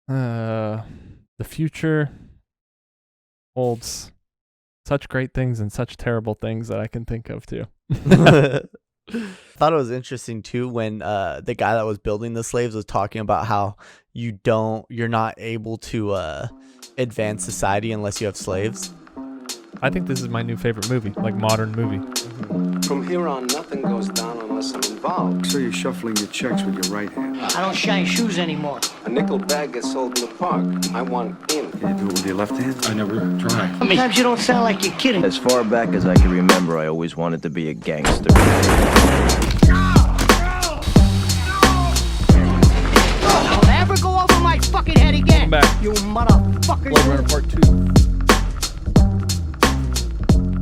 The future holds such great things and such terrible things that I can think of too. Thought it was interesting too when the guy that was building the slaves was talking about how you're not able to advance society unless you have slaves. I think this is my new favorite movie, like modern movie. From here on, nothing goes down unless I'm involved. So you're shuffling your checks with your right hand. I don't shine shoes anymore. A nickel bag gets sold in the park. I want in. Can you do it with your left hand? I never tried. Sometimes you don't sound like you're kidding. As far back as I can remember, I always wanted to be a gangster. Don't ever go over my fucking head again. Come back. You motherfucker. Blade Runner Part 2.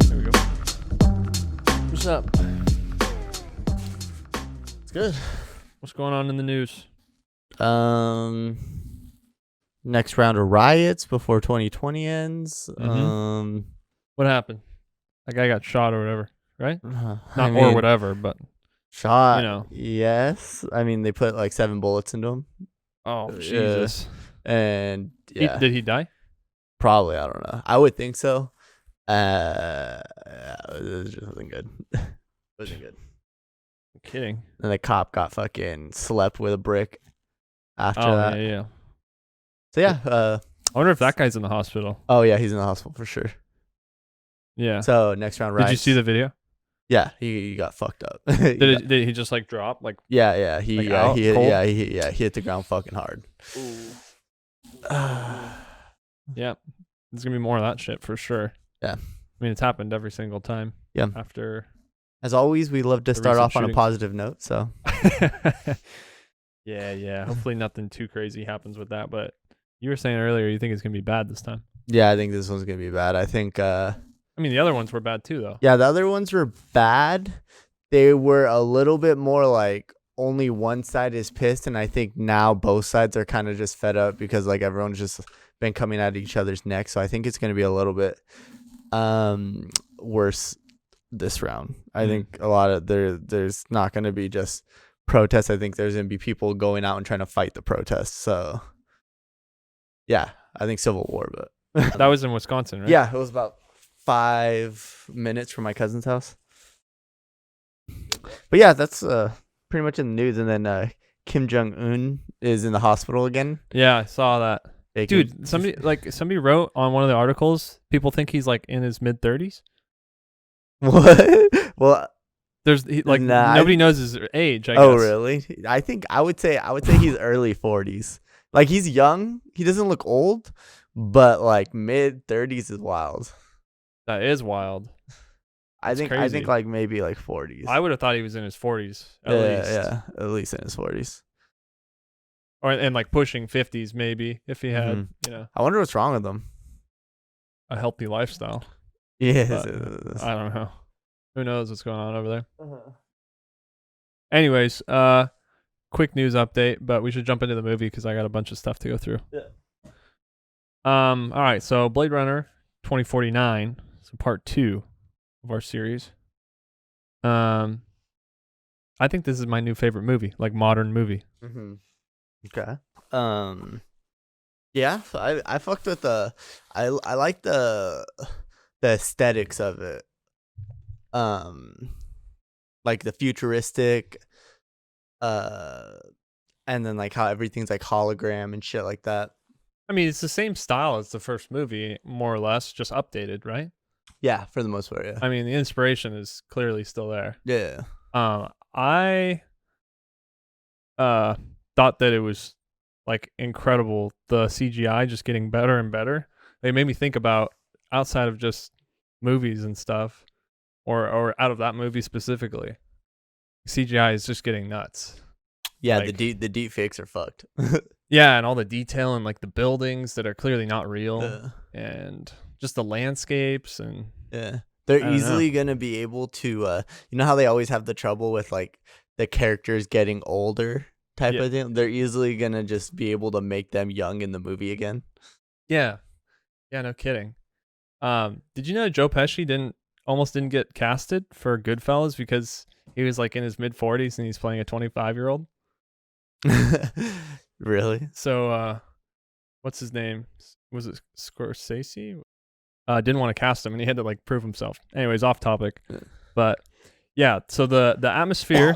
There we go. What's up? It's good. What's going on in the news? Next round of riots before 2020 ends. Mhm. What happened? That guy got shot or whatever, right? I Or whatever, but shot. you know. Yes. I mean, they put like 7 bullets into him, Oh, Jesus. and yeah, Did he die? probably. I don't know. I would think so. It just wasn't good. Wasn't good. I'm kidding. And the cop got fucking slept with a brick after Oh, that. yeah. So yeah. I wonder if that guy's in the hospital. Oh yeah, he's in the hospital for sure. Yeah. So next round Did riots. you see the video? Yeah, he got fucked up. Did he just like drop? Like, Yeah. He Like yeah, out, he cold? he hit the ground fucking hard. yeah. There's going to be more of that shit for sure. Yeah. I mean, it's happened every single time. Yeah. After. As always, we love to The start recent off on a shootings. positive note. So yeah. Hopefully nothing too crazy happens with that. But you were saying earlier you think it's going to be bad this time. yeah, I think this one's gonna be bad. I think I mean, the other ones were bad too, though. yeah, the other ones were bad. They were a little bit more like only one side is pissed, and I think now both sides are kind of just fed up because like everyone's just been coming at each other's neck. So I think it's gonna be a little bit worse this round. I think a lot of there's not gonna be just protests. I think there's gonna be people going out and trying to fight the protests. So yeah, I think civil war, but That was in Wisconsin, right? yeah, it was about 5 minutes from my cousin's house. But yeah, that's pretty much in the news. And then Kim Jong-un is in the hospital again. Yeah, I saw that. They Dude, somebody wrote on one of the articles, people think he's like in his mid-30s. What? Well, Nah, nobody knows his age, I guess. oh really? I would say he's early 40s. Like he's young. He doesn't look old, but like mid 30s is wild. That is wild. I That's think crazy. like maybe like 40s. I would have thought he was in his 40s at yeah, least. yeah, at least in his 40s. Or and like pushing 50s maybe if he had, Mhm. I wonder what's wrong with him. a healthy lifestyle. Yes. But I don't know. Who knows what's going on over there? Uh-huh. Anyways, quick news update, but we should jump into the movie because I got a bunch of stuff to go through. Yeah. All right, so Blade Runner 2049, so part 2 of our series. I think this is my new favorite movie, like modern movie. Mm-hmm. Okay. Yeah, so I fucked with I like the aesthetics of it. Like the futuristic, and then like how everything's like hologram and shit like that. I mean, it's the same style as the first movie, more or less, just updated, right? Yeah, for the most part, yeah. I mean, the inspiration is clearly still there. Yeah. I thought that it was like incredible. The CGI just getting better and better. It made me think about outside of just movies and stuff, or out of that movie specifically. CGI is just getting nuts. Yeah, Like- the deep fakes are fucked. Yeah, and all the detail and like the buildings that are clearly not real, Yeah. and just the landscapes and Yeah. I They're don't easily going to be able to you know how they always have the trouble with like the characters getting older type Yeah. of thing? They're easily going to just be able to make them young in the movie again. yeah, no kidding. Did you know Joe Pesci almost didn't get casted for Goodfellas because he was like in his mid 40s and he's playing a 25-year-old? Really? So what's his name? Was it Scorsese? Didn't want to cast him, and he had to like prove himself. Anyways, off topic. But yeah, so the atmosphere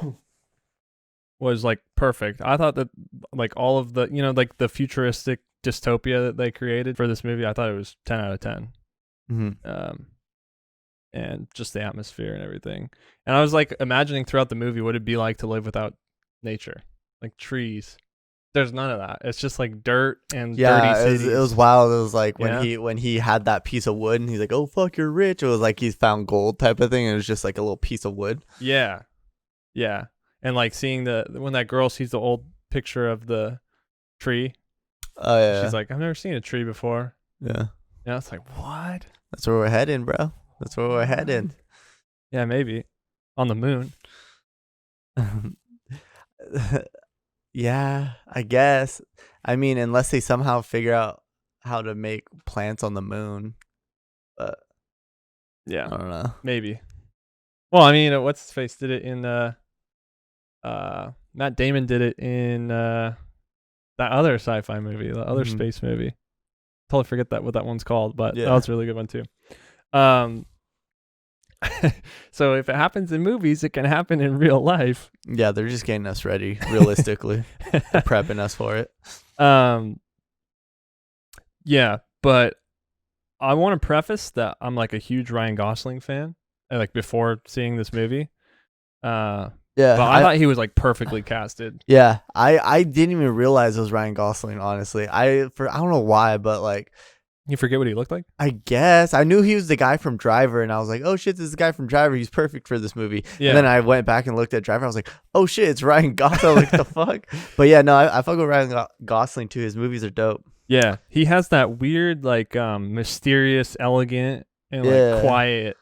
was like perfect. I thought that like all of the, like the futuristic dystopia that they created for this movie, I thought it was 10 out of 10. Mm-hmm. And just the atmosphere and everything. And I was like imagining throughout the movie what it'd be like to live without nature, like trees. There's none of that. It's just like dirt and dirty cities. It was wild. It was like Yeah. when he had that piece of wood and he's like, "Oh fuck, you're rich." It was like he found gold type of thing. It was just like a little piece of wood. Yeah. And like seeing when that girl sees the old picture of the tree, Oh yeah. she's like, I've never seen a tree before. Yeah. Yeah, it's like, what? That's where we're heading, bro. That's where we're heading. Yeah, maybe on the moon. Yeah, I guess. I mean, unless they somehow figure out how to make plants on the moon. But Yeah, I don't know. maybe. Well, I mean, what's his face did it in Matt Damon did it in that other sci-fi movie, the other Mhm. space movie. Totally forget what that one's called, but Yeah. that was a really good one too. So if it happens in movies, it can happen in real life. Yeah, they're just getting us ready, realistically. They're prepping us for it. Yeah, but I want to preface that I'm like a huge Ryan Gosling fan. Like before seeing this movie, Yeah, but I thought he was like perfectly casted. yeah, I didn't even realize it was Ryan Gosling. Honestly, I don't know why, but like, You forget what he looked like? I guess I knew he was the guy from Driver, and I was like, "Oh shit, this is the guy from Driver. He's perfect for this movie." Yeah. And then I went back and looked at Driver. I was like, "Oh shit, it's Ryan Gosling." Like the fuck. But yeah, no, I fuck with Ryan Gosling too. His movies are dope. Yeah, he has that weird, like, mysterious, elegant, and like Yeah. quiet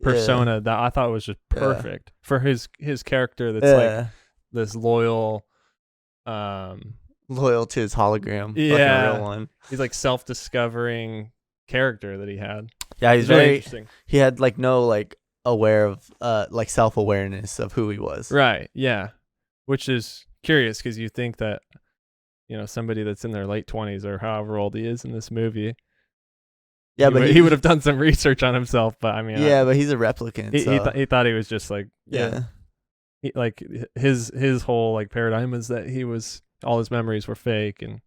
persona that I thought was just perfect for his character. That's like this loyal. Loyal to his hologram. Yeah. Fucking real one. He's like self-discovering character that he had. Yeah, he's It's very very. interesting. He had like no like aware of like self-awareness of who he was. Right. Yeah. Which is curious because you think that, somebody that's in their late 20s or however old he is in this movie. Yeah, but he would have done some research on himself. But I mean, yeah, but he's a replicant. he thought he was just like, yeah. like his whole like paradigm is that all his memories were fake and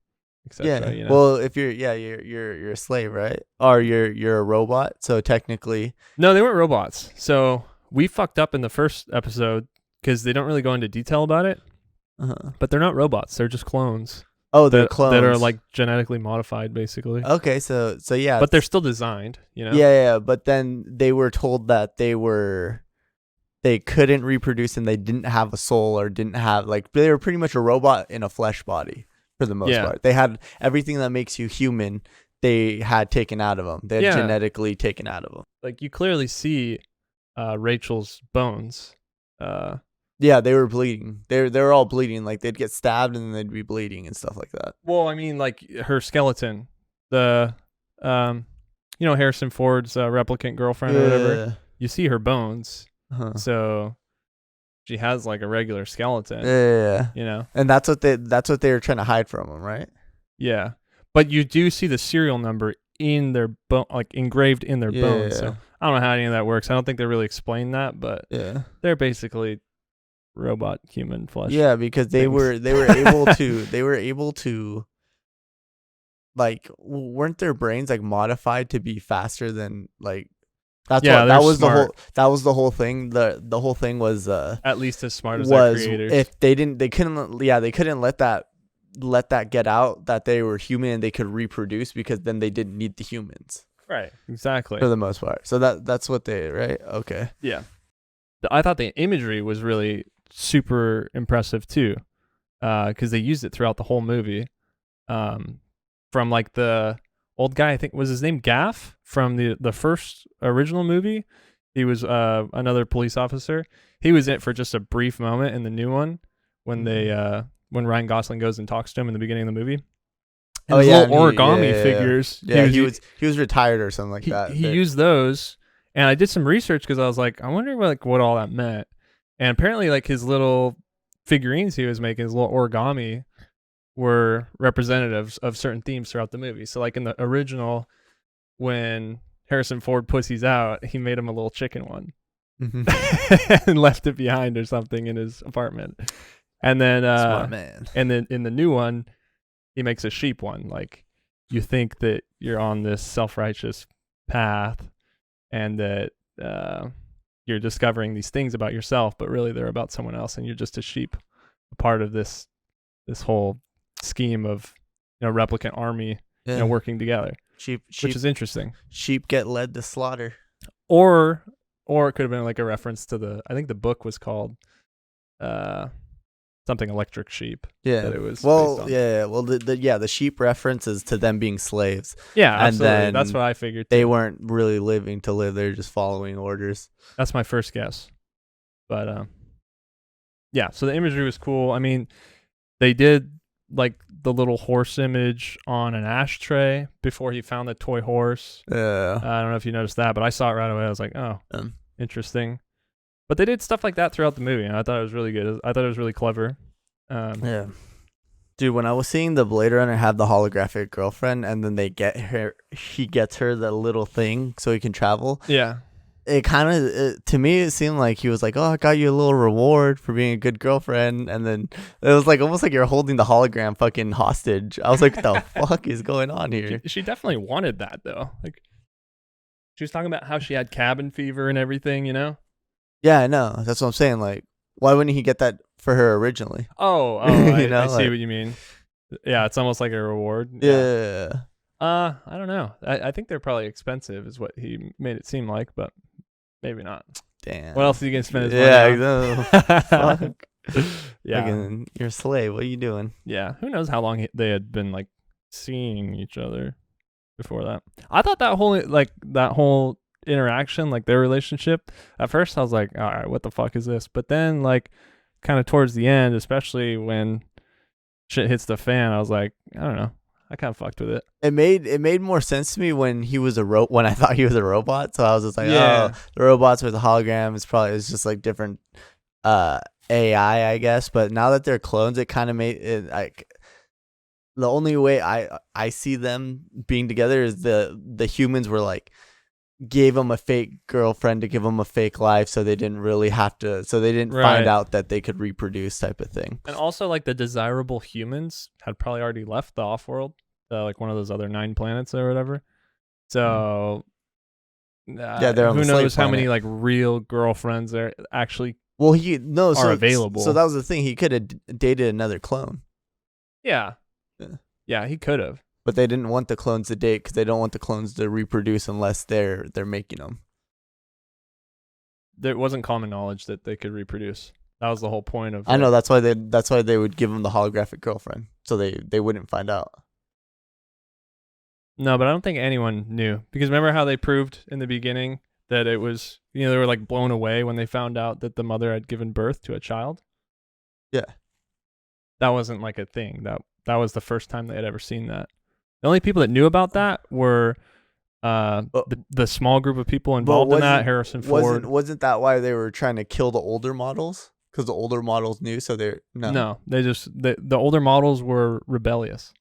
etc. Yeah. Well, if you're you're a slave, right? Or you're a robot, so technically. No, they weren't robots. So we fucked up in the first episode because they don't really go into detail about it. But they're not robots. They're just clones. Oh, they're clones that are like genetically modified, basically. Okay, so yeah. But they're still designed, Yeah. But then they were told that they couldn't reproduce and they didn't have a soul or didn't have they were pretty much a robot in a flesh body for the most part. They had everything that makes you human. They had taken out of them. They had genetically taken out of them. Like you clearly see Rachel's bones. Yeah, they were bleeding. They were all bleeding. Like they'd get stabbed and then they'd be bleeding and stuff like that. Well, I mean, like her skeleton, the Harrison Ford's replicant girlfriend or whatever. You see her bones, so she has like a regular skeleton. Yeah. And that's what they were trying to hide from him, right? Yeah, but you do see the serial number in their bone, like engraved in their bones. Yeah. So I don't know how any of that works. I don't think they really explain that, but they're basically robot human flesh. Yeah, because they were able to like, weren't their brains like modified to be faster than like that was smart. the whole thing. The whole thing was at least as smart as their creators. If they couldn't let that get out that they were human and they could reproduce, because then they didn't need the humans. Right. Exactly. For the most part. So that's what they, right? Okay. Yeah. I thought the imagery was really super impressive too, because they used it throughout the whole movie. From like the old guy, I think was his name Gaff from the first original movie. He was another police officer. He was in it for just a brief moment in the new one when when Ryan Gosling goes and talks to him in the beginning of the movie. And little origami figures. Yeah, he was retired or something like that. He used those, and I did some research because I was like, I wonder what all that meant. And apparently, like his little figurines he was making, his little origami, were representatives of certain themes throughout the movie. So like in the original, when Harrison Ford pussies out, he made him a little chicken one and left it behind or something in his apartment. And then Smart man. and then in the new one, he makes a sheep one. Like you think that you're on this self-righteous path and that you're discovering these things about yourself, but really they're about someone else, and you're just a sheep, a part of this whole scheme of replicant army working together, Sheep, which is interesting. sheep get led to slaughter. Or it could have been like a reference to I think the book was called something Electric Sheep. Yeah, that it was based well, on. yeah, well, the sheep references to them being slaves. Yeah, And absolutely. then That's what I figured. They too. weren't really living to live; they're just following orders. That's my first guess. But yeah, so the imagery was cool. I mean, they did like the little horse image on an ashtray before he found the toy horse. Yeah, I don't know if you noticed that, but I saw it right away. I was like, oh, interesting. But they did stuff like that throughout the movie, and I thought it was really good. I thought it was really clever. yeah. Dude, when I was seeing the Blade Runner have the holographic girlfriend, and then he gets her the little thing so he can travel. Yeah. It kind of, to me, it seemed like he was like, "Oh, I got you a little reward for being a good girlfriend," and then it was like almost like you're holding the hologram fucking hostage. I was like, "What the fuck is going on here?" She definitely wanted that though. Like, she was talking about how she had cabin fever and everything, Yeah, I know. That's what I'm saying. Like, why wouldn't he get that for her originally? Oh, You I know, see like- what you mean. Yeah, it's almost like a reward. Yeah. I don't know. I think they're probably expensive, is what he made it seem like, but maybe not. Damn. What else are you gonna spend his Yeah, money on? fuck. Yeah, Fucking, you're a slave. What are you doing? yeah. Who knows how long they had been like seeing each other before that? I thought that whole interaction, like their relationship, at first I was like, all right, what the fuck is this? But then like kind of towards the end, especially when shit hits the fan, I was like, I don't know. I kind of fucked with it. It made more sense to me when he was when I thought he was a robot. So I was just like, Yeah. oh, the robots with the hologram. It's just like different AI, I guess. But now that they're clones, it kind of made it like the only way I see them being together is the humans were like gave him a fake girlfriend to give him a fake life, so they didn't really have to. So they didn't Right. find out that they could reproduce, type of thing. And also, like, the desirable humans had probably already left the off-world, like one of those other 9 planets or whatever. So, Yeah, they're on who the slave knows how many planet. like real girlfriends there actually? Well, so available. So that was the thing. He could have dated another clone. Yeah, Yeah. yeah, he could have. But they didn't want the clones to date because they don't want the clones to reproduce unless they're making them. There wasn't common knowledge that they could reproduce. That was the whole point of. I know that's why they would give him the holographic girlfriend, so they wouldn't find out. No, but I don't think anyone knew, because remember how they proved in the beginning that it was, they were like blown away when they found out that the mother had given birth to a child. Yeah. That wasn't like a thing. That was the first time they had ever seen that. The only people that knew about that were the small group of people involved in that. Harrison Ford. Wasn't that why they were trying to kill the older models? Because the older models knew, so they're No, they just the older models were rebellious.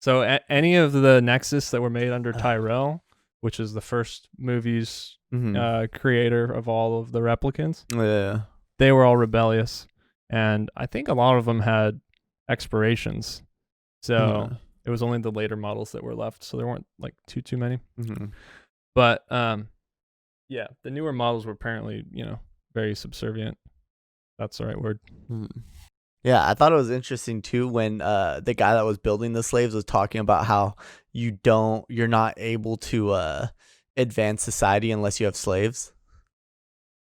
So any of the Nexus that were made under Tyrell, which is the first movie's creator of all of the replicants, Yeah. they were all rebellious, and I think a lot of them had expirations. So it was only the later models that were left, so there weren't like too many. But yeah, the newer models were apparently very subservient. That's the right word. Yeah, I thought it was interesting too when the guy that was building the slaves was talking about how you're not able to advance society unless you have slaves.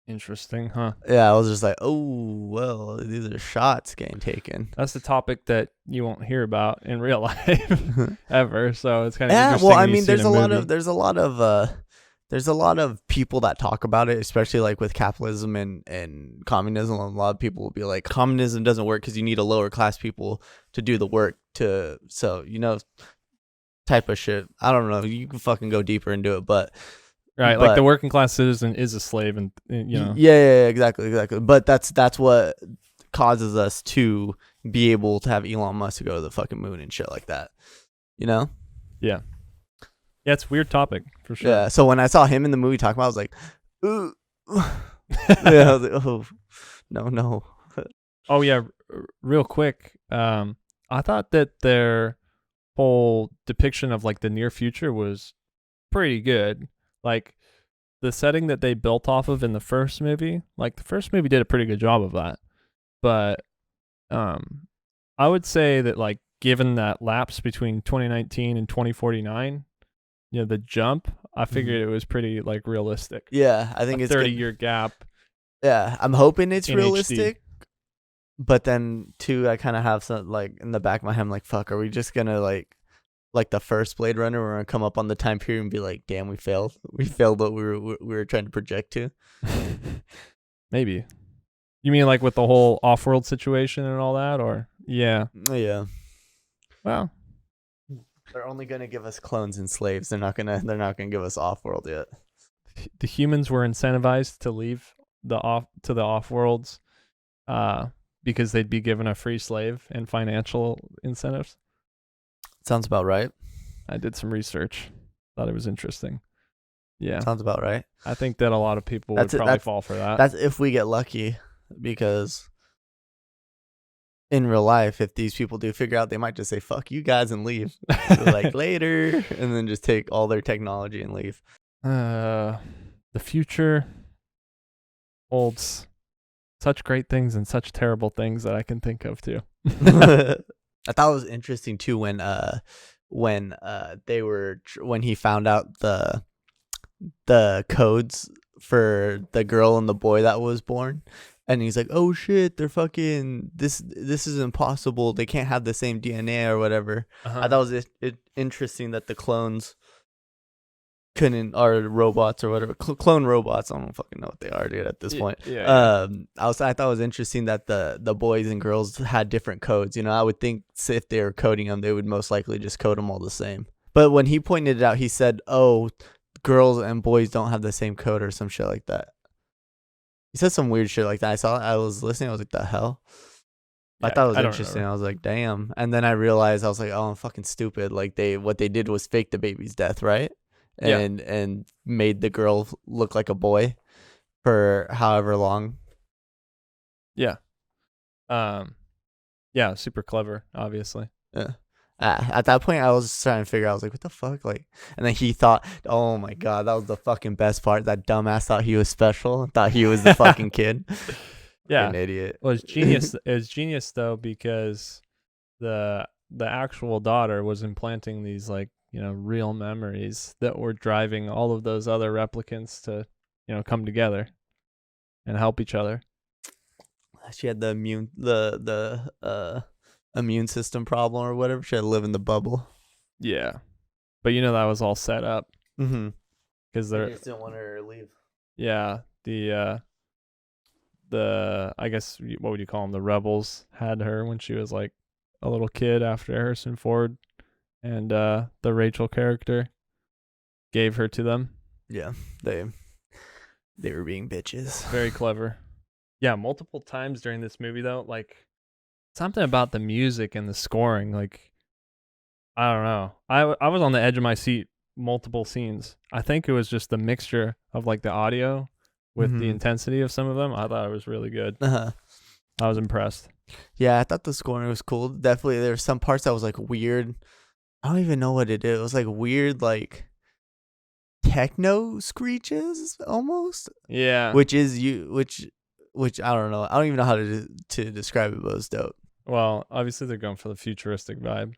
Interesting, huh? Yeah, I was just like, oh well, these are shots getting taken. That's the topic that you won't hear about in real life ever. So it's kind of Yeah, interesting. well, I when you mean, see it in there's a lot of people that talk about it, especially like with capitalism and communism. A lot of people will be like, communism doesn't work because you need a lower class people to do the work type of shit. I don't know. You can fucking go deeper into it, but right, like the working class citizen is a slave, and yeah, exactly. But that's what causes us to be able to have Elon Musk go to the fucking moon and shit like that. You know? Yeah, it's a weird topic for sure. Yeah. So when I saw him in the movie talking about, it, I was like, ooh. Yeah, I was like, oh, no. Oh yeah, real quick. I thought that their whole depiction of like the near future was pretty good. Like the setting that they built off of in the first movie, like the first movie did a pretty good job of that. But I would say that like given that lapse between 2019 and 2049, the jump, I figured it was pretty like realistic. Yeah, I think it's 30-year gap. Yeah, I'm hoping it's in realistic. But then too, I kind of have some like in the back of my head, I'm like, fuck, are we just gonna like the first Blade Runner, we're gonna come up on the time period and be like, damn, we failed what we were trying to project to. Maybe. You mean like with the whole off-world situation and all that, or yeah? Well, they're only gonna give us clones and slaves. They're not gonna give us off-world yet. The humans were incentivized to leave the off-worlds, because they'd be given a free slave and financial incentives. Sounds about right. I did some research. Thought it was interesting. Yeah. Sounds about right. I think that a lot of people would probably fall for that. That's if we get lucky, because in real life, if these people do figure out, they might just say, fuck you guys and leave. Like, later. And then just take all their technology and leave. The future holds such great things and such terrible things that I can think of too. I thought it was interesting too when he found out the codes for the girl and the boy that was born, and he's like, oh shit, they're fucking this is impossible, they can't have the same DNA or whatever. I thought it was interesting that the clones couldn't, or robots or whatever, clone robots, I don't fucking know what they are, dude, at this point. I thought it was interesting that the boys and girls had different codes. I would think if they were coding them, they would most likely just code them all the same. But when he pointed it out, he said, oh, girls and boys don't have the same code or some shit like that. He said some weird shit like that. I was listening, I was like, the hell? I thought it was interesting. I was like, damn. And then I realized, I was like, oh, I'm fucking stupid. Like, what they did was fake the baby's death, right? And made the girl look like a boy for however long. Yeah. Super clever, obviously. Yeah. At that point, I was trying to figure out, I was like, what the fuck? Like, and then he thought, oh my God, that was the fucking best part. That dumbass thought he was special, thought he was the fucking kid. Yeah. An idiot. Well, it's genius. It's genius though, because the actual daughter was implanting these like, real memories that were driving all of those other replicants to, come together and help each other. She had the immune system problem or whatever. She had to live in the bubble. Yeah. But that was all set up. Mm-hmm. Because they just didn't want her to leave. Yeah. The I guess, what would you call them? The rebels had her when she was like a little kid after Harrison Ford. And the Rachel character gave her to them. Yeah, they were being bitches. Very clever. Yeah, multiple times during this movie though, like something about the music and the scoring, like I don't know. I was on the edge of my seat multiple scenes. I think it was just the mixture of like the audio with the intensity of some of them. I thought it was really good. I was impressed. Yeah, I thought the scoring was cool. Definitely, there were some parts that was like weird. I don't even know what it is. It was like weird, like techno screeches almost. Yeah. Which I don't know. I don't even know how to describe it, but it was dope. Well, obviously they're going for the futuristic vibe.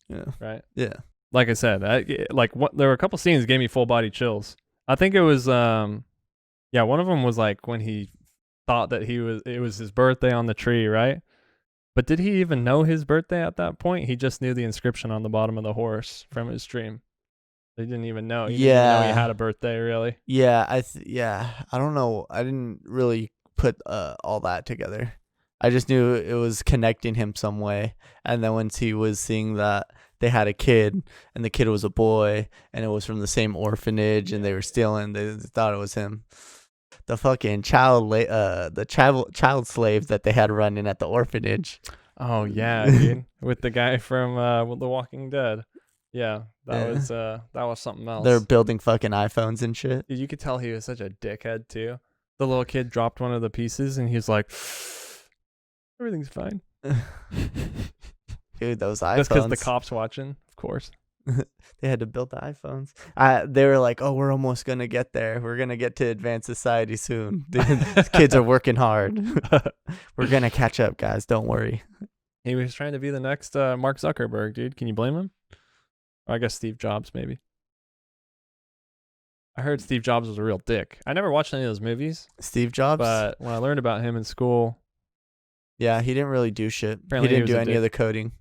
Yeah. Right. Yeah. Like I said, there were a couple scenes that gave me full body chills. I think it was one of them was like when he thought that it was his birthday on the tree, right? But did he even know his birthday at that point? He just knew the inscription on the bottom of the horse from his dream. They didn't even know. He didn't know he had a birthday, really. Yeah, I don't know. I didn't really put all that together. I just knew it was connecting him some way. And then once he was seeing that they had a kid, and the kid was a boy, and it was from the same orphanage, and they were stealing, they thought it was him. The fucking child slave that they had running at the orphanage. Oh yeah, dude, with the guy from The Walking Dead. Yeah, that was something else. They're building fucking iPhones and shit. Dude, you could tell he was such a dickhead too. The little kid dropped one of the pieces and he's like, everything's fine. Dude, those iPhones. That's because the cops watching, of course. They had to build the iPhones. They were like, "Oh, we're almost gonna get there. We're gonna get to advanced society soon. These kids are working hard. We're gonna catch up, guys. Don't worry." He was trying to be the next Mark Zuckerberg, dude. Can you blame him? Or I guess Steve Jobs, maybe. I heard Steve Jobs was a real dick. I never watched any of those movies. Steve Jobs. But when I learned about him in school, yeah, he didn't really do shit. Apparently He he didn't was do a any dick. of the coding.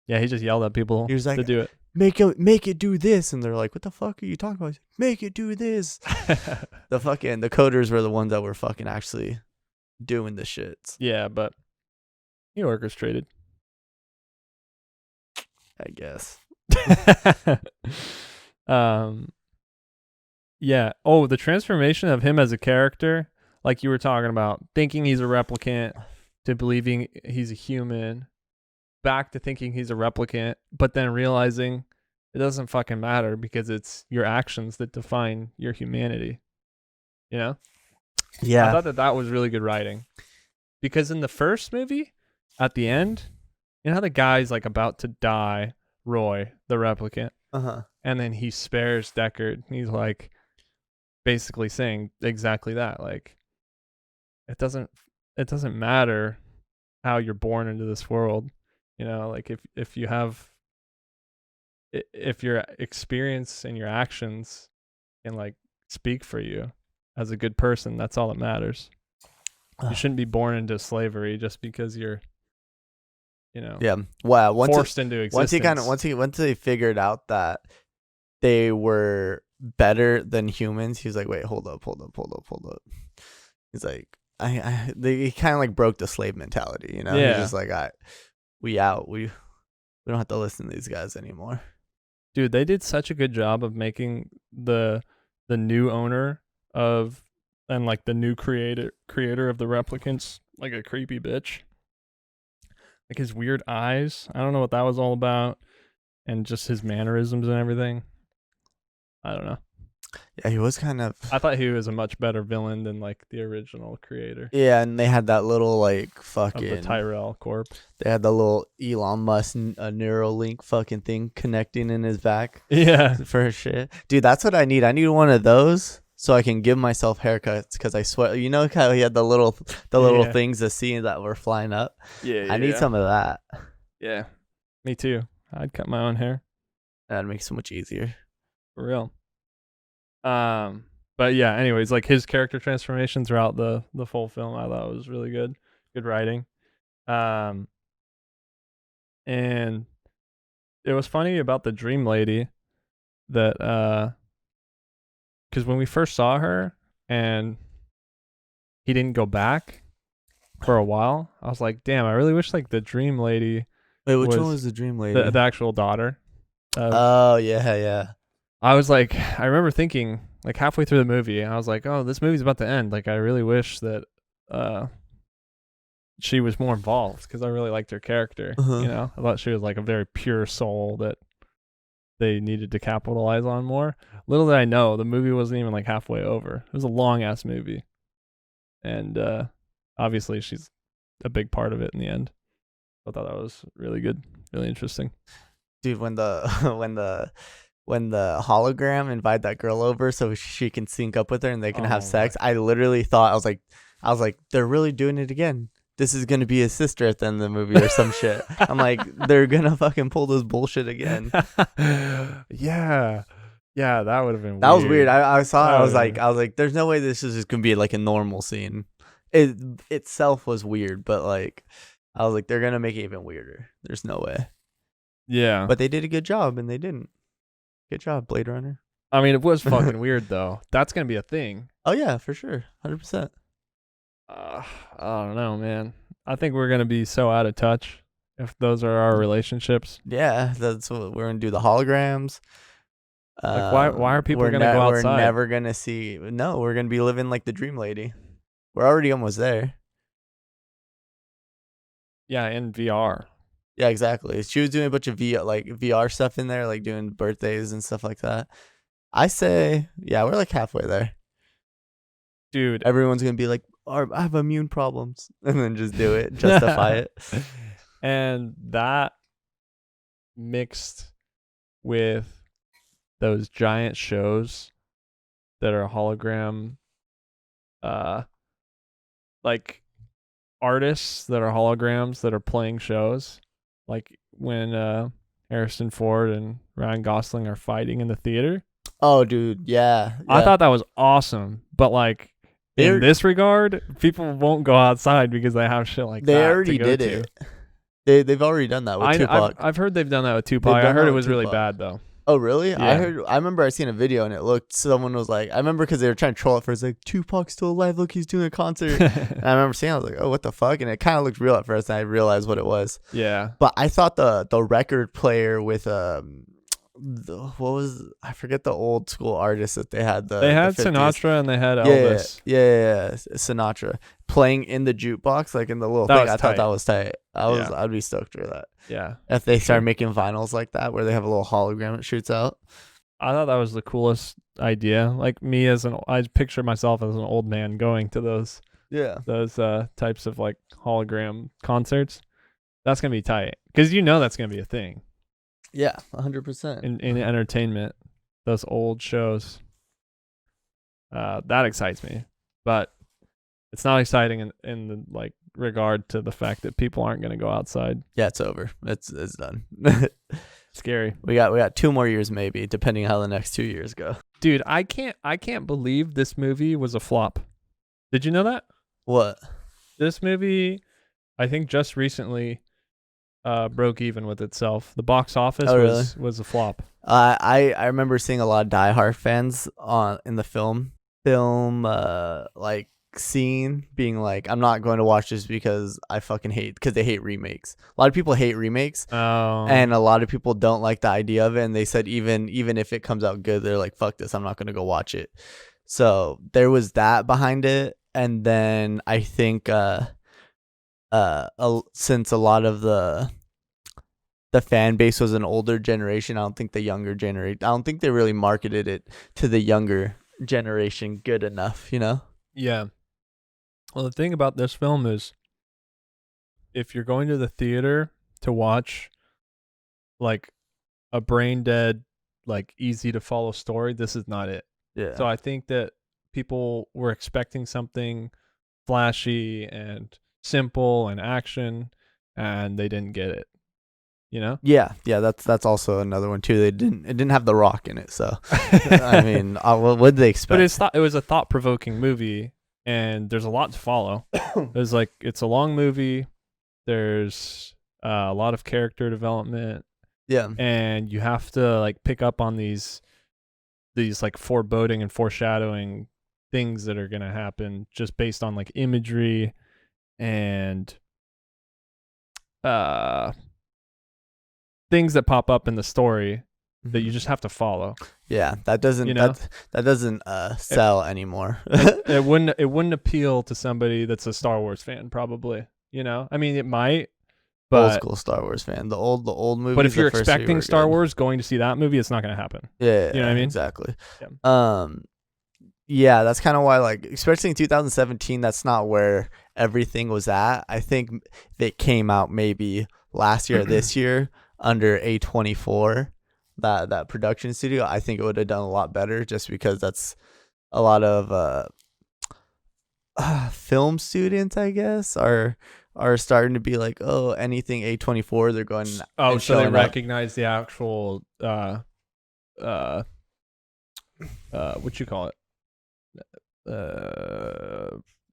yeah, he just yelled at people He was like, to do it. Make it do this, and they're like, "What the fuck are you talking about?" He's like, make it do this. The coders were the ones that were fucking actually doing the shits. Yeah, but he orchestrated. I guess. Yeah. Oh, the transformation of him as a character, like you were talking about, thinking he's a replicant to believing he's a human, back to thinking he's a replicant, but then realizing it doesn't fucking matter because it's your actions that define your humanity. You know? I Yeah. thought that was really good writing. Because in the first movie, at the end, you know how the guy's like about to die, Roy, the replicant, Uh-huh. and then he spares Deckard. He's like basically saying exactly that. Like it doesn't matter how you're born into this world. You know, like if you have if your experience and your actions can like speak for you as a good person, that's all that matters. You shouldn't be born into slavery just because you're, you know, Yeah. Wow. forced into existence. Once they figured out that they were better than humans, he was like, "Wait, hold up." He's like, he kind of like broke the slave mentality, you know? Yeah. He's just like, we out. We don't have to listen to these guys anymore. Dude, they did such a good job of making the new owner of and like the new creator of the replicants like a creepy bitch. Like his weird eyes. I don't know what that was all about. And just his mannerisms and everything. I don't know. Yeah, he was kind of. I thought he was a much better villain than like the original creator Yeah, and they had that little like of fucking. the Tyrell Corp. They had the little Elon Musk Neuralink fucking thing connecting in his back Yeah. for his shit. Dude, that's what I need. I need one of those so I can give myself haircuts because I swear. You know how he had the little Yeah. things to see that were flying up. Yeah. I need some of that. Yeah. Me too. I'd cut my own hair. That'd make it so much easier. For real. But yeah, anyways, like his character transformation throughout the full film I thought was really good. Good writing. And it was funny about the dream lady that because when we first saw her and he didn't go back for a while, I was like, damn, I really wish like the dream lady Wait, which was one was the dream lady? the actual daughter. Oh yeah. I was like, I remember thinking like halfway through the movie, I was like, oh, this movie's about to end. Like, I really wish that she was more involved because I really liked her character. Uh-huh. You know, I thought she was like a very pure soul that they needed to capitalize on more. Little did I know, the movie wasn't even like halfway over. It was a long ass movie, and obviously she's a big part of it in the end. I thought that was really good, really interesting. Dude, when the hologram invite that girl over so she can sync up with her and they can have sex, I literally thought I was like, they're really doing it again. This is gonna be his sister at the end of the movie or some shit. I'm like, they're gonna fucking pull this bullshit again. Yeah, that would have been. That was weird. I saw it. That I was would've like, there's no way this is just gonna be like a normal scene. It itself was weird, but like, I was like, they're gonna make it even weirder. There's no way. Yeah, But they did a good job, and they didn't. Good job, Blade Runner. I mean, it was fucking weird though. That's gonna be a thing. Oh yeah, for sure, 100%. I don't know, man. I think we're gonna be so out of touch if those are our relationships. Yeah, that's what we're gonna do. The holograms. Like, why are people gonna go outside? We're never gonna see. No, we're gonna be living like the dream lady. We're already almost there. Yeah, in VR. Yeah, exactly. She was doing a bunch of VR stuff in there, like doing birthdays and stuff like that. I say, yeah, we're like halfway there. Dude. Everyone's gonna be like, I have immune problems, and then just do it, justify it. And that mixed with those giant shows that are hologram, like artists that are holograms that are playing shows, like when Harrison Ford and Ryan Gosling are fighting in the theater. Oh, dude, yeah. I thought that was awesome, but like in this regard, people won't go outside because they have shit like that. They already did it. They've already done that with Tupac. I've heard they've done that with Tupac. I heard it was really bad though. Oh, really? Yeah. I remember I seen a video and it looked, someone was like, I remember because they were trying to troll it first, like, Tupac's still alive, look, he's doing a concert. And I remember seeing, I was like, oh, what the fuck? And it kind of looked real at first, and I realized what it was. Yeah. But I thought the record player with I forget the old school artist that they had. They had the 50s. Sinatra and they had Elvis. Yeah, Sinatra playing in the jukebox, like in the little thing. I thought that was tight. I'd be stoked for that. Yeah. If they start making vinyls like that, where they have a little hologram that shoots out. I thought that was the coolest idea. Like I picture myself as an old man going to those types of like hologram concerts. That's gonna be tight because that's gonna be a thing. Yeah, 100%. In entertainment, those old shows. That excites me, but it's not exciting in the like regard to the fact that people aren't going to go outside. Yeah, it's over. It's done. Scary. We got 2 more years maybe, depending on how the next 2 years go. Dude, I can't believe this movie was a flop. Did you know that? What? This movie, I think just recently broke even with itself. The box office was a flop. I remember seeing a lot of Die Hard fans in the film like scene being like, I'm not going to watch this because I fucking hate, because they hate remakes. A lot of people hate remakes. Oh. And a lot of people don't like the idea of it, and they said even if it comes out good, they're like, fuck this, I'm not going to go watch it. So there was that behind it. And then I think since a lot of the fan base was an older generation, I don't think the younger generation, I don't think they really marketed it to the younger generation good enough, Yeah. Well, the thing about this film is, if you're going to the theater to watch like a brain dead, like easy to follow story, this is not it. Yeah. So I think that people were expecting something flashy and simple and action, and they didn't get it. Yeah, that's also another one too. It didn't have The Rock in it, so I mean, what would they expect? But it was a thought-provoking movie, and there's a lot to follow. It's a long movie. There's a lot of character development. Yeah, and you have to like pick up on these like foreboding and foreshadowing things that are gonna happen just based on like imagery and things that pop up in the story that you just have to follow. Yeah, that doesn't that doesn't sell anymore. it wouldn't appeal to somebody that's a Star Wars fan, probably. I mean, it might, but old school Star Wars fan, the old movies. But if you're expecting Star Wars going to see that movie, it's not going to happen. Yeah, you know what I mean? Exactly. Yeah. Yeah, that's kind of why, like, especially in 2017, that's not where everything was at. I think if it came out maybe last year or this year under A24, that production studio, I think it would have done a lot better, just because that's a lot of film students, I guess, are starting to be like, oh, anything A24, they're going. Oh, so they recognize the actual what you call it,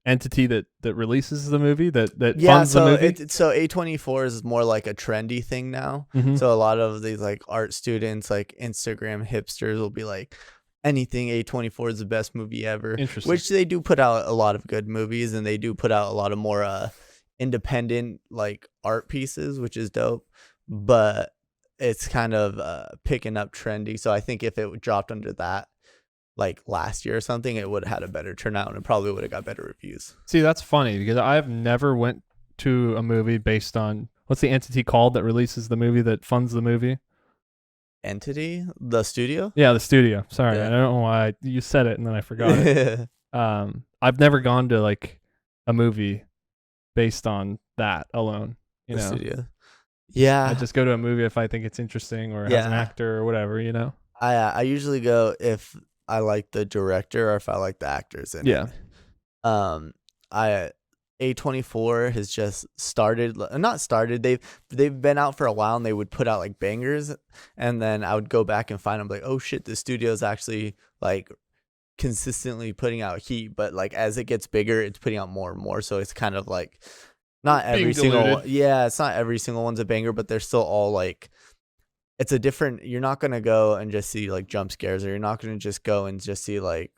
entity that releases the movie that funds the movie. So A24 is more like a trendy thing now. Mm-hmm. So a lot of these like art students, like Instagram hipsters, will be like, anything A24 is the best movie ever. Interesting. Which they do put out a lot of good movies, and they do put out a lot of more independent like art pieces, which is dope. But it's kind of picking up trendy. So I think if it dropped under that like last year or something, it would have had a better turnout, and it probably would have got better reviews. See, that's funny because I've never went to a movie based on what's the entity called that releases the movie that funds the movie? Entity, the studio. Yeah, the studio. Sorry, Yeah. I don't know why you said it and then I forgot it. I've never gone to like a movie based on that alone. You The know, studio. Yeah, I just go to a movie if I think it's interesting or has an Yeah. actor or whatever. You know. I usually go if I like the director or if I like the actors in Yeah. it. I A24 has just not started. They've been out for a while and they would put out like bangers, and then I would go back and find them like, oh shit, the studio's actually like consistently putting out heat, but like as it gets bigger, it's putting out more and more. So it's kind of like not Being every single diluted. one. Yeah, it's not every single one's a banger, but they're still all like. It's a different. You're not gonna go and just see like jump scares, or you're not gonna just go and just see like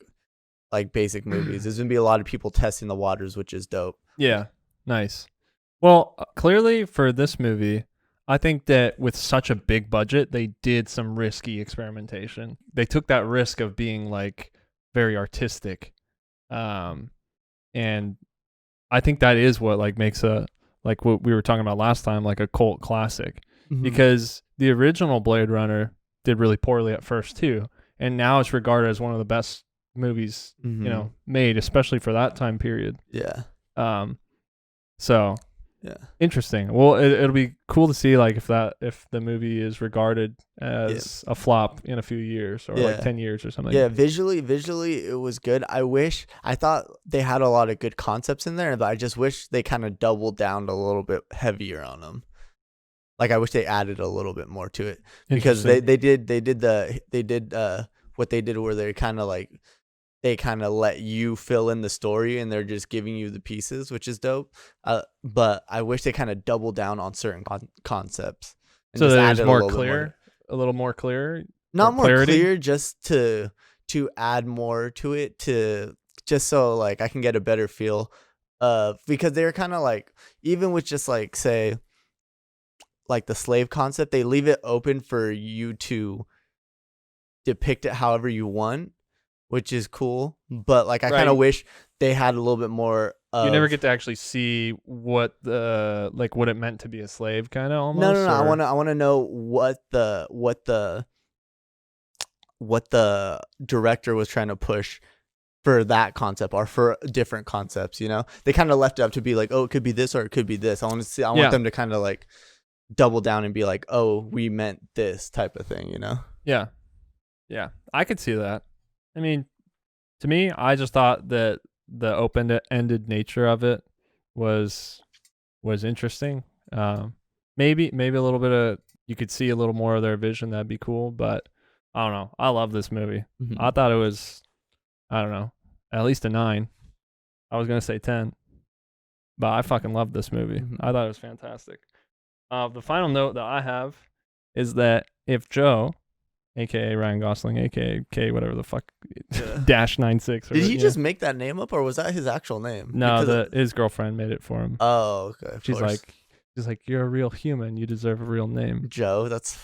basic movies. There's gonna be a lot of people testing the waters, which is dope. Yeah. Nice. Well, clearly for this movie, I think that with such a big budget, they did some risky experimentation. They took that risk of being like very artistic. And I think that is what like makes a like what we were talking about last time, like a cult classic. Because the original Blade Runner did really poorly at first too, and now it's regarded as one of the best movies you know made, especially for that time period. Yeah. So Yeah. interesting. Well, it'll be cool to see like if the movie is regarded as a flop in a few years or like 10 years or something. Yeah, visually it was good. I thought they had a lot of good concepts in there, but I just wish they kind of doubled down a little bit heavier on them. Like I wish they added a little bit more to it, because they did what they did where they kind of let you fill in the story and they're just giving you the pieces, which is dope. But I wish they kind of doubled down on certain concepts. And So just that added it's a more little bit clear, a little more clear. Not or more clarity? clear, just to add more to it, to just so like I can get a better feel because they're kind of like, even with just like say like the slave concept, they leave it open for you to depict it however you want, which is cool. But like I kind of wish they had a little bit more of, You never get to actually see what it meant to be a slave, kind of almost. no. or- I want to know what the director was trying to push for that concept or for different concepts. You know, they kind of left it up to be like, oh, it could be this or it could be this. I want them to kind of like double down and be like, oh, we meant this type of thing. You know? Yeah, I could see that. I mean, to me, I just thought that the open-ended nature of it was interesting. Maybe a little bit of, you could see a little more of their vision. That'd be cool. But I don't know. I love this movie. Mm-hmm. I thought it was, I don't know, at least a 9. I was gonna say 10, but I fucking loved this movie. Mhm. I thought it was fantastic. The final note that I have is that if Joe, aka Ryan Gosling, aka K, whatever the fuck, dash 96. Or Did he just make that name up, or was that his actual name? No, Because his girlfriend made it for him. oh, okay. of She's course. like, you're a real human. You deserve a real name. Joe. That's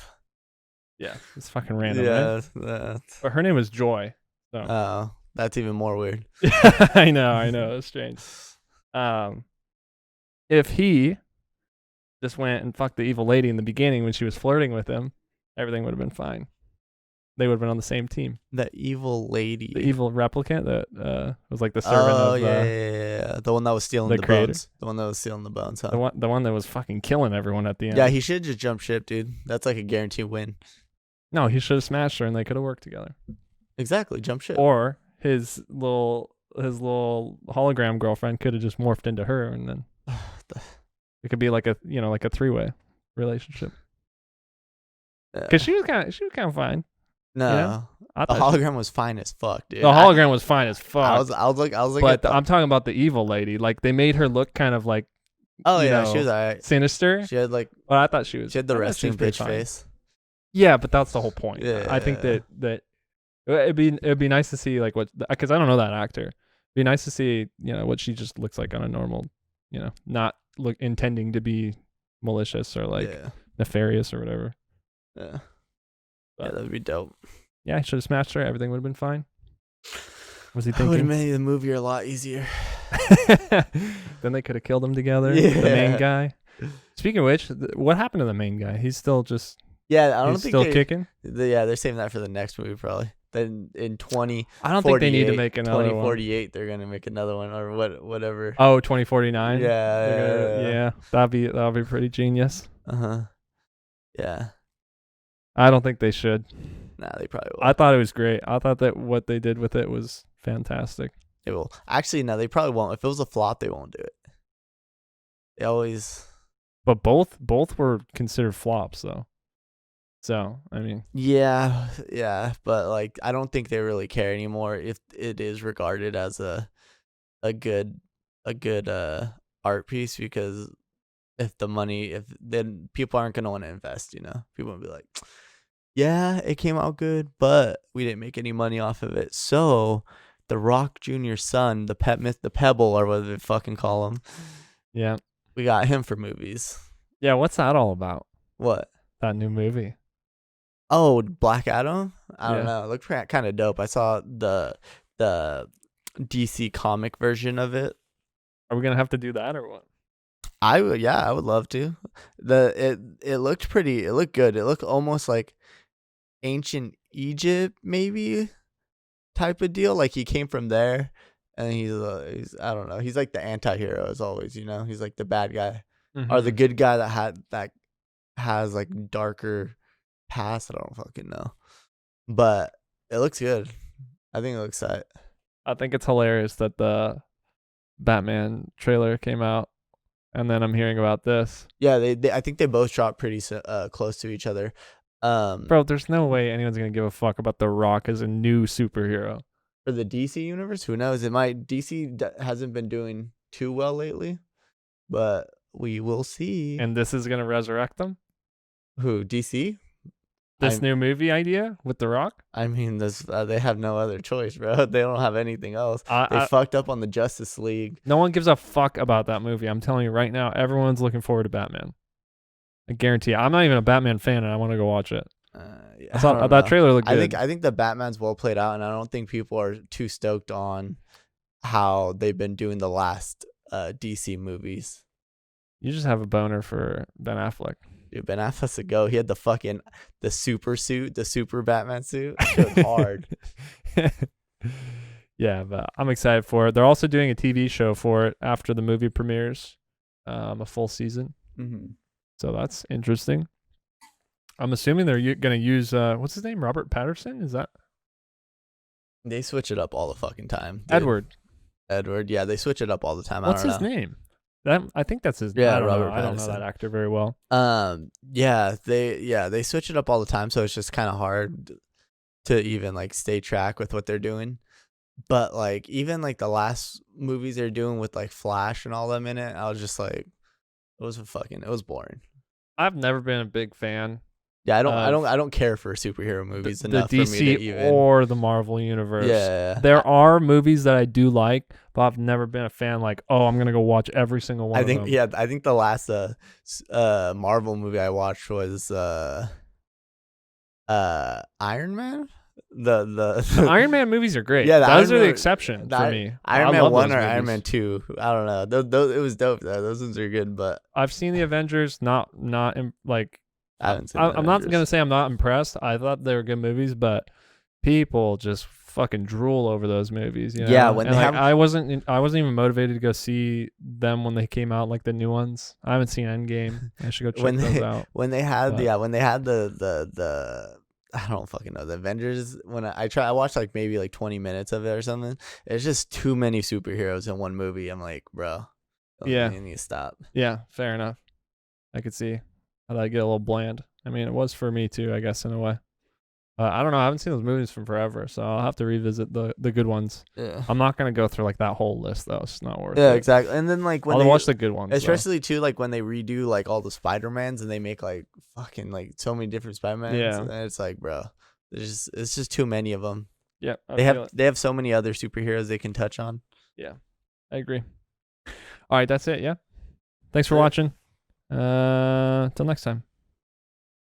Yeah, it's fucking random. Right? That's But her name was Joy. So oh, that's even more weird. I know, it's strange. If he just went and fucked the evil lady in the beginning when she was flirting with him, everything would have been fine. They would have been on the same team. The evil lady. The evil replicant that was like the servant Oh of yeah. The one that was stealing the the creator. bones. The one that was stealing the bones, huh? the one that was fucking killing everyone at the end. Yeah, he should just jump ship, dude. That's like a guaranteed win. No, he should have smashed her and they could have worked together. Exactly, jump ship. Or his little hologram girlfriend could have just morphed into her, and then it could be like a like a 3-way relationship. Because she was kind of fine. no, you know? I the thought hologram was fine as fuck, dude. the hologram was fine as fuck. I was like but I'm talking about the evil lady. Like they made her look kind of like oh you yeah, know, she was alright. sinister. She had like But I thought she was. the I thought she resting was pretty bitch fine. face. Yeah, but that's the whole point. Yeah. I think that it'd be nice to see like what, because I don't know that actor. It'd be nice to see what she just looks like on a normal, not look intending to be malicious or like nefarious or whatever. Yeah, But that would be dope. yeah, I should have smashed her. Everything would have been fine. Was he That would have thinking? made the movie a lot easier. Then they could have killed him together. Yeah. The main guy. Speaking of which, what happened to the main guy? He's still just Yeah, I don't he's think still kicking. They're saving that for the next movie probably. Then in 20, I don't think they need to make another 2048, they're gonna make another one or whatever. Oh, 2049. Yeah. Yeah. That'll be pretty genius. Yeah. I don't think they should. Nah, they probably will. I thought it was great. I thought that what they did with it was fantastic. They will. Actually, no, they probably won't. If it was a flop, they won't do it. They always. But both were considered flops though. So, I mean, Yeah, but like I don't think they really care anymore if it is regarded as a good art piece, because if then people aren't gonna want to invest, People will be like, yeah, it came out good, but we didn't make any money off of it. So the Rock Jr.'s son, the Pebble, or whatever they fucking call him. yeah. We got him for movies. Yeah, what's that all about? What? That new movie. Oh, Black Adam? I don't Yeah. know. It looked kind of dope. I saw the DC comic version of it. Are we going to have to do that or what? I would love to. It looked pretty. It looked good. It looked almost like ancient Egypt, maybe, type of deal. Like he came from there, and he's I don't know. He's like the anti-hero as always. He's like the bad guy or the good guy that has like darker past. I don't fucking know, but it looks good. I think it looks tight. I think it's hilarious that the Batman trailer came out, and then I'm hearing about this. Yeah, they I think they both dropped pretty close to each other. Bro, there's no way anyone's gonna give a fuck about The Rock as a new superhero. For the DC universe, who knows? DC hasn't been doing too well lately, but we will see. And this is gonna resurrect them. Who, DC? This new movie idea with The Rock. I mean, they have no other choice, bro. They don't have anything else. They fucked up on the Justice League. No one gives a fuck about that movie. I'm telling you right now, everyone's looking forward to Batman. I guarantee you. I'm not even a Batman fan, and I want to go watch it. Yeah, I thought that trailer looked good. I think the Batman's well played out, and I don't think people are too stoked on how they've been doing the last DC movies. You just have a boner for Ben Affleck. Dude, Ben Affleck's a go. He had the super suit, the super Batman suit. It was hard. Yeah, but I'm excited for it. They're also doing a TV show for it after the movie premieres, a full season. Mm-hmm. So that's interesting. I'm assuming they're going to use, what's his name? Robert Patterson? Is that? They switch it up all the fucking time. Dude. Edward. Yeah, they switch it up all the time. What's his name? I think that's his name. Yeah, I don't Robert know. I don't know Pattinson. that actor very well. They switch it up all the time, so it's just kind of hard to even like stay track with what they're doing. But like even like the last movies they're doing with like Flash and all them in it, I was just like, it was boring. I've never been a big fan. Yeah, I don't care for superhero movies enough the DC for me to even or the Marvel universe. Yeah, there are movies that I do like, but I've never been a fan. Like, oh, I'm gonna go watch every single one. I think the last Marvel movie I watched was Iron Man. The Iron Man movies are great. Yeah, those are the Man, exception for me. Iron I Man love 1 those or Iron movies. Man 2. I don't know. It was dope though. Those ones are good, but I've seen the Avengers. Like. I haven't seen. I'm not gonna say I'm not impressed. I thought they were good movies, but people just fucking drool over those movies. You know? Yeah, when and they like, have, I wasn't even motivated to go see them when they came out, like the new ones. I haven't seen Endgame. I should go check those out. when they had the I don't fucking know, the Avengers. When I watched like maybe like 20 minutes of it or something. It's just too many superheroes in one movie. I'm like, bro, Yeah, you need to stop. Yeah, fair enough. I could see how that get a little bland. I mean, it was for me too, I guess, in a way. I don't know. I haven't seen those movies from forever, so I'll have to revisit the good ones. Yeah. I'm not gonna go through like that whole list though. It's not worth it. Yeah, exactly. And then like when I'll they watch the good ones, especially too, like when they redo like all the Spider-Mans and they make like fucking like so many different Spider-Mans. Yeah. And it's like, bro, it's just too many of them. Yeah, They have so many other superheroes they can touch on. Yeah, I agree. All right, that's it. Yeah, thanks for watching. Till next time.